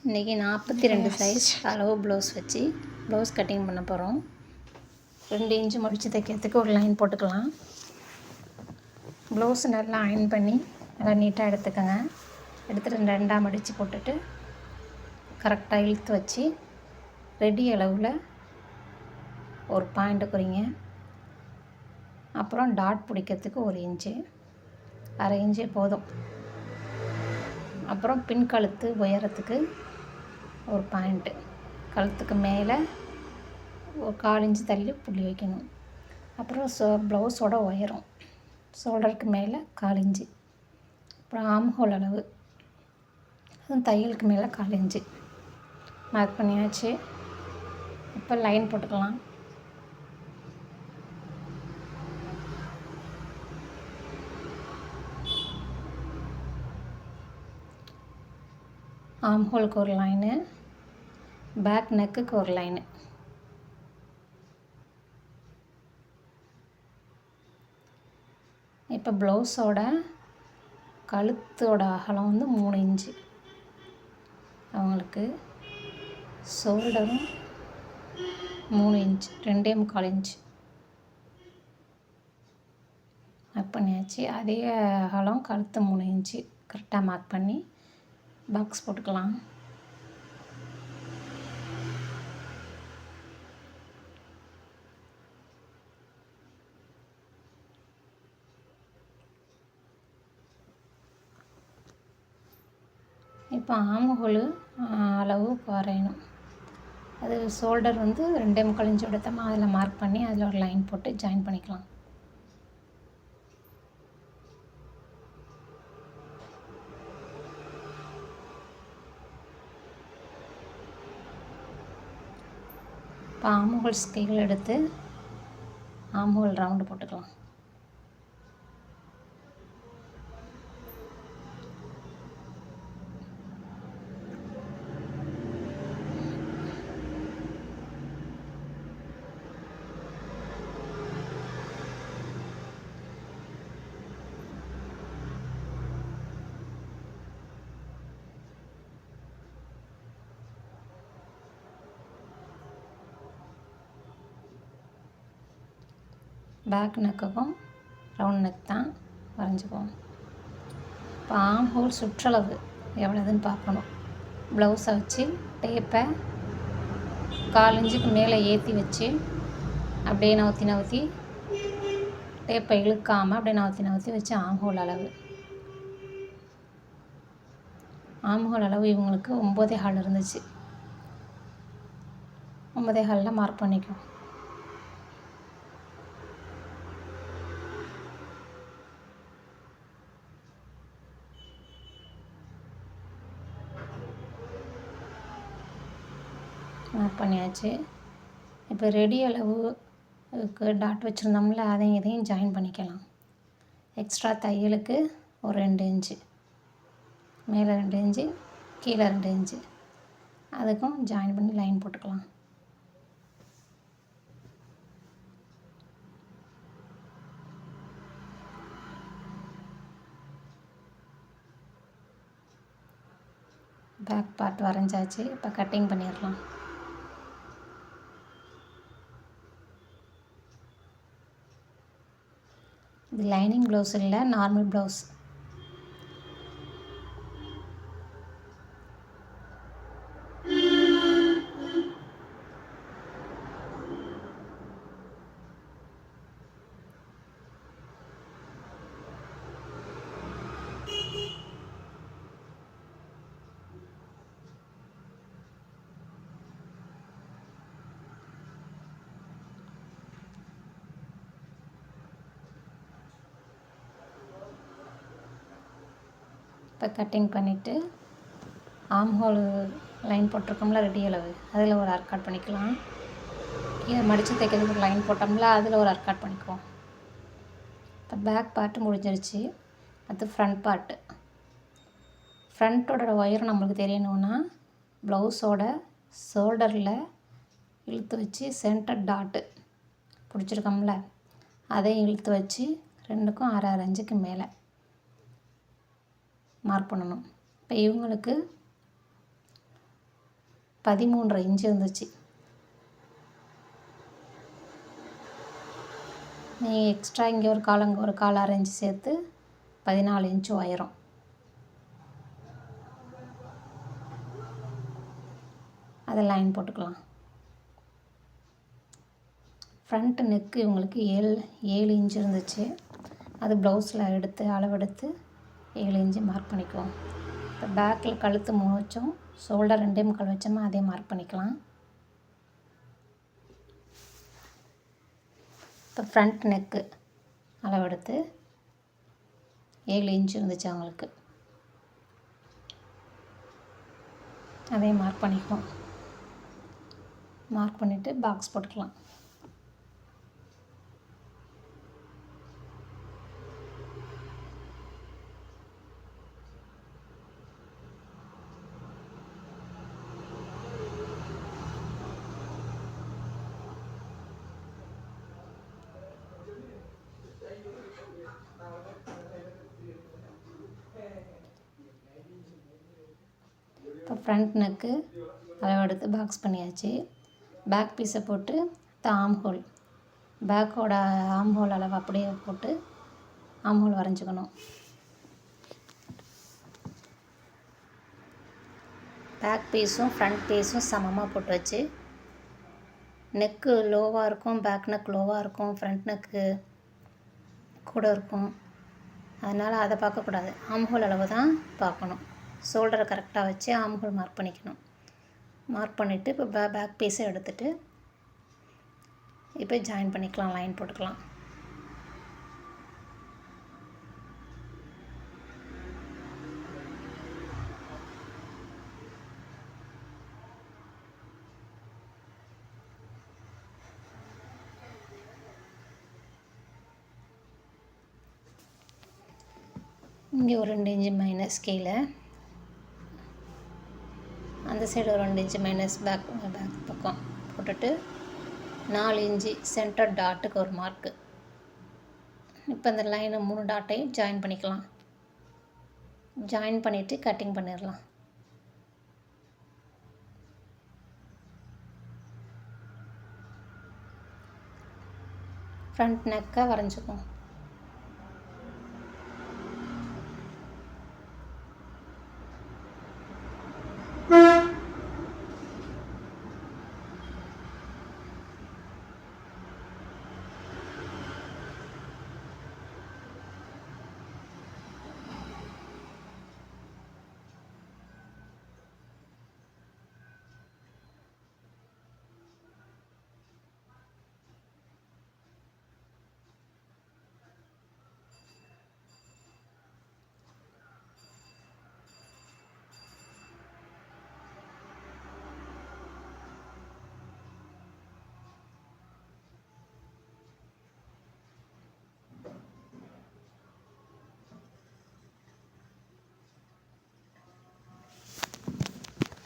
இன்றைக்கி 42 சைஸ் அளவு ப்ளவுஸ் வச்சு ப்ளவுஸ் கட்டிங் பண்ண போகிறோம். 2 இன்ச்சு முடித்து தைக்கிறதுக்கு ஒரு லைன் போட்டுக்கலாம். ப்ளவுஸ் நல்லா அயன் பண்ணி நல்லா நீட்டாக எடுத்துக்கோங்க. எடுத்துகிட்டு ரெண்டாக மடித்து போட்டுட்டு கரெக்டாக இழுத்து வச்சு ரெடி அளவில் ஒரு பாயிண்ட்டு குறிங்க. அப்புறம் டாட் பிடிக்கிறதுக்கு 1 இன்ச்சு, அரை இன்ச்சு போதும். அப்புறம் பின் கழுத்து உயரத்துக்கு ஒரு பாயிண்ட்டு, கழுத்துக்கு மேலே ஒரு 1/4 இன்ச்சு தள்ளி புள்ளி வைக்கணும். அப்புறம் ப்ளவுஸோட உயரம் ஷோல்டருக்கு மேலே 1/4 இன்ச்சு. அப்புறம் ஆம்ஹோல் அளவு அதுவும் தையலுக்கு மேலே 1/4 இன்ச்சு மார்க் பண்ணியாச்சு. இப்போ லைன் போட்டுக்கலாம். ஆம்ஹோலுக்கு ஒரு லைனு, பேக் நெக்குக்கு ஒரு லைனு. இப்போ ப்ளவுஸோட கழுத்தோட அகலம் வந்து 3 இன்ச்சு. அவங்களுக்கு ஷோல்டரும் 3 இன்ச்சு, 2.25 இன்ச்சு மார்க் பண்ணியாச்சு. அதே அகலம் கழுத்து 3 இன்ச்சு கரெக்டாக மார்க் பண்ணி பாக்ஸ் போட்டுக்கலாம். இப்போ ஆம்ஹோல் அளவு வரையணும். அது ஷோல்டர் வந்து 2.25 இன்ச்சு எடுத்தோமா அதில் மார்க் பண்ணி அதில் ஒரு லைன் போட்டு ஜாயின் பண்ணிக்கலாம். இப்போ ஆம்ஹோல் ஸ்கேல் எடுத்து ஆம்ஹோல் ரவுண்டு போட்டுக்கலாம். பேக் நெக்குக்கும் ரவுண்ட் நெக் தான் வரைஞ்சிக்குவோம். இப்போ ஆம்ஹோல் சுற்றளவு எவ்வளோதுன்னு பார்க்கணும். ப்ளவுஸை வச்சு டேப்பை 1/4 இன்ச்சுக்கு மேலே ஏற்றி வச்சு அப்படியே நவுத்தி டேப்பை இழுக்காமல் அப்படியே நவுத்தி வச்சு ஆம்ஹோல் அளவு இவங்களுக்கு 9.25 இருந்துச்சு. 9.25 மார்க் பண்ணிக்கும். மார்க் பண்ணியாச்சு. இப்போ ரெடி அளவுக்கு டாட் வச்சுருந்தோம்ல, இதையும் ஜாயின் பண்ணிக்கலாம். எக்ஸ்ட்ரா தையலுக்கு ஒரு 2 இன்ச்சு, மேலே 2 இன்ச்சு, கீழே 2 இன்ச்சு, அதுக்கும் ஜாயின் பண்ணி லைன் போட்டுக்கலாம். பேக் பார்ட் வரைஞ்சாச்சு. இப்போ கட்டிங் பண்ணிடலாம். இது லைனிங் ப்ளவுஸ் இல்லை, நார்மல் ப்ளவுஸ். இப்போ கட்டிங் பண்ணிவிட்டு ஆம்ஹோல் லைன் போட்டிருக்கோம்ல ரெடி அளவு, அதில் ஒரு அர்க்காட் பண்ணிக்கலாம். கீழே மடித்து தைக்கிறதுக்கு ஒரு லைன் போட்டோம்ல, அதில் ஒரு அர்க்காட் பண்ணிக்குவோம். இப்போ பேக் பார்ட்டு முடிஞ்சிருச்சு. அது ஃப்ரண்ட் பார்ட்டு. ஃப்ரண்ட்டோட ஒயரம் நம்மளுக்கு தெரியணுன்னா ப்ளவுஸோட ஷோல்டரில் இழுத்து வச்சு சென்டர் டாட்டு பிடிச்சிருக்கோம்ல, அதை இழுத்து வச்சு 2க்கும் 1/2 இன்ச்சுக்கு மேலே மார்க் பண்ணணும். இப்போ இவங்களுக்கு 13.5 இன்ச்சு இருந்துச்சு. நீங்கள் எக்ஸ்ட்ரா இங்கே ஒரு கால் அங்கே ஒரு கால் 1/2 இன்ச்சு சேர்த்து 14 இன்ச்சு உயரம். அதை லைன் போட்டுக்கலாம். ஃப்ரண்ட் நெக்கு இவங்களுக்கு 7 இன்ச்சு இருந்துச்சு. அது ப்ளவுஸில் எடுத்து அளவெடுத்து 7 இன்ச்சு மார்க் பண்ணிக்குவோம். இப்போ பேக்கில் கழுத்து 3 வச்சோம், ஷோல்டர் 2.25 வச்சோமா அதே மார்க் பண்ணிக்கலாம். இப்போ ஃப்ரண்ட் நெக்கு அளவெடுத்து 7 இன்ச்சு இருந்துச்சு அவங்களுக்கு, அதே மார்க் பண்ணிக்குவோம். மார்க் பண்ணிவிட்டு பாக்ஸ் போட்டுக்கலாம். இப்போ ஃப்ரண்ட் நெக்கு அளவெடுத்து பாக்ஸ் பண்ணியாச்சு. பேக் பீஸை போட்டு ஆம் ஹோல், பேக்கோட ஆம் ஹோல் அளவு அப்படியே போட்டு ஆம் ஹோல் வரைஞ்சிக்கணும். பேக் பீஸும் ஃப்ரண்ட் பீஸும் சமமாக போட்டு வச்சு, நெக்கு லோவாக இருக்கும், பேக் நெக் லோவாக இருக்கும், ஃப்ரண்ட் நெக்கு கூட இருக்கும். அதனால் அதை பார்க்கக்கூடாது, ஆம் ஹோல் அளவு தான் பார்க்கணும். ஷோல்டரை கரெக்டாக வச்சு ஆம் ஹோல் மார்க் பண்ணிக்கணும். மார்க் பண்ணிவிட்டு இப்போ பேக் பீஸை எடுத்துகிட்டு இப்போ ஜாயின் பண்ணிக்கலாம், லைன் போட்டுக்கலாம். இங்கே ஒரு 2 இன்ச்சு மைனஸ் கீழே, அந்த சைடு ஒரு 2 இன்ச்சு மைனஸ் பேக் பக்கம் போட்டுட்டு 4 இன்ச்சு சென்டர் டாட்டுக்கு ஒரு மார்க்கு. இப்போ இந்த லைனை 3 டாட்டையும் ஜாயின் பண்ணிக்கலாம். ஜாயின் பண்ணிவிட்டு கட்டிங் பண்ணிடலாம். ஃப்ரண்ட் நெக்கை வரைஞ்சிக்குவோம்.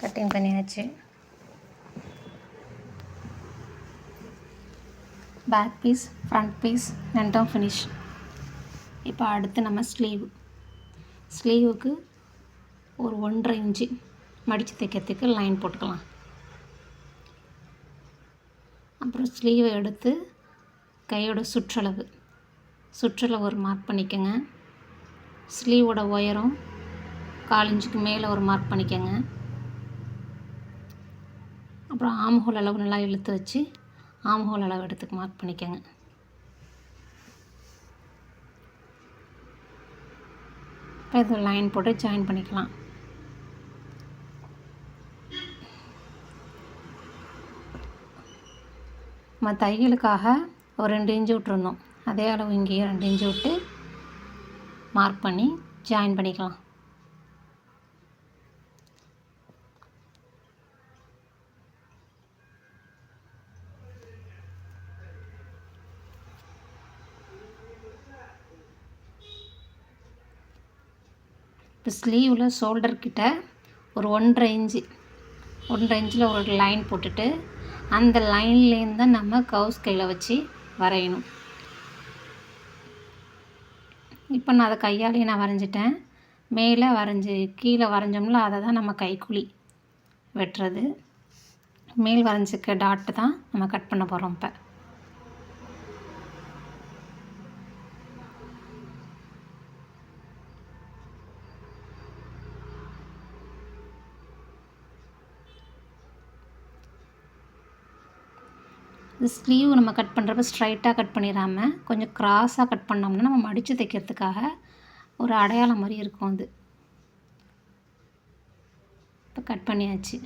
கட்டிங் பண்ணியாச்சு. பேக் பீஸ் ஃப்ரண்ட் பீஸ் ரெண்டும் ஃபினிஷ். இப்போ அடுத்து நம்ம ஸ்லீவுக்கு ஒரு 1.5 இன்ச்சு மடித்து தைக்கிறதுக்கு லைன் போட்டுக்கலாம். அப்புறம் ஸ்லீவை எடுத்து கையோட சுற்றளவு ஒரு மார்க் பண்ணிக்கோங்க. ஸ்லீவோட உயரம் 1/4 இன்ச்சுக்கு மேலே ஒரு மார்க் பண்ணிக்கோங்க. அப்புறம் ஆம் ஹோல் அளவு நல்லா இழுத்து வச்சு ஆம் ஹோல் அளவு எடுத்து மார்க் பண்ணிக்கோங்க. இப்போ இது லைன் போட்டு ஜாயின் பண்ணிக்கலாம். நம்ம தையலுக்காக ஒரு 2 இன்ச்சு விட்டுருந்தோம், அதே அளவு இங்கேயும் 2 இன்ச்சு விட்டு மார்க் பண்ணி ஜாயின் பண்ணிக்கலாம். இப்போ ஸ்லீவில் ஷோல்டர் கிட்ட ஒரு 1.5 இன்ச்சில் ஒரு லைன் போட்டுட்டு அந்த லைன்லேருந்து தான் நம்ம கவுஸ் கையில் வச்சு வரையணும். இப்போ நான் அதை கையாலேயே வரைஞ்சிட்டேன். மேலே கீழே வரைஞ்சோம்ல அதை தான் நம்ம கைக்குழி வெட்டுறது. மேல் வரைஞ்சிக்க டாட்டு தான் நம்ம கட் பண்ண போகிறோம் இப்போ. இந்த ஸ்லீவ் நம்ம கட் பண்ணுறப்ப ஸ்ட்ரைட்டாக கட் பண்ணிடாமல் கொஞ்சம் க்ராஸாக கட் பண்ணோம்னா நம்ம மடித்து தைக்கிறதுக்காக ஒரு அடையாளம் மாதிரி இருக்கும் அது. இப்போ கட் பண்ணியாச்சு.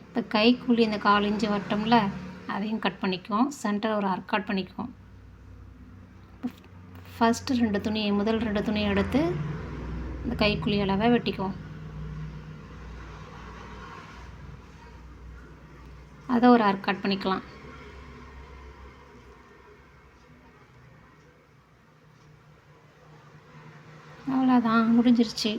இப்போ கைக்குள்ளி இந்த 1/4 இன்ச்சு வட்டம்ல அதையும் கட் பண்ணிக்குவோம். சென்டர் ஒரு ஆர்க் கட் பண்ணிக்குவோம். ஃபஸ்ட்டு 2 துணியை முதல் 2 துணியை எடுத்து இந்த கைக்குழி அளவை வெட்டிக்குவோம். அதை ஒரு ஆர்க் கட் பண்ணிக்கலாம். அவ்வளோதான், முடிஞ்சிருச்சு.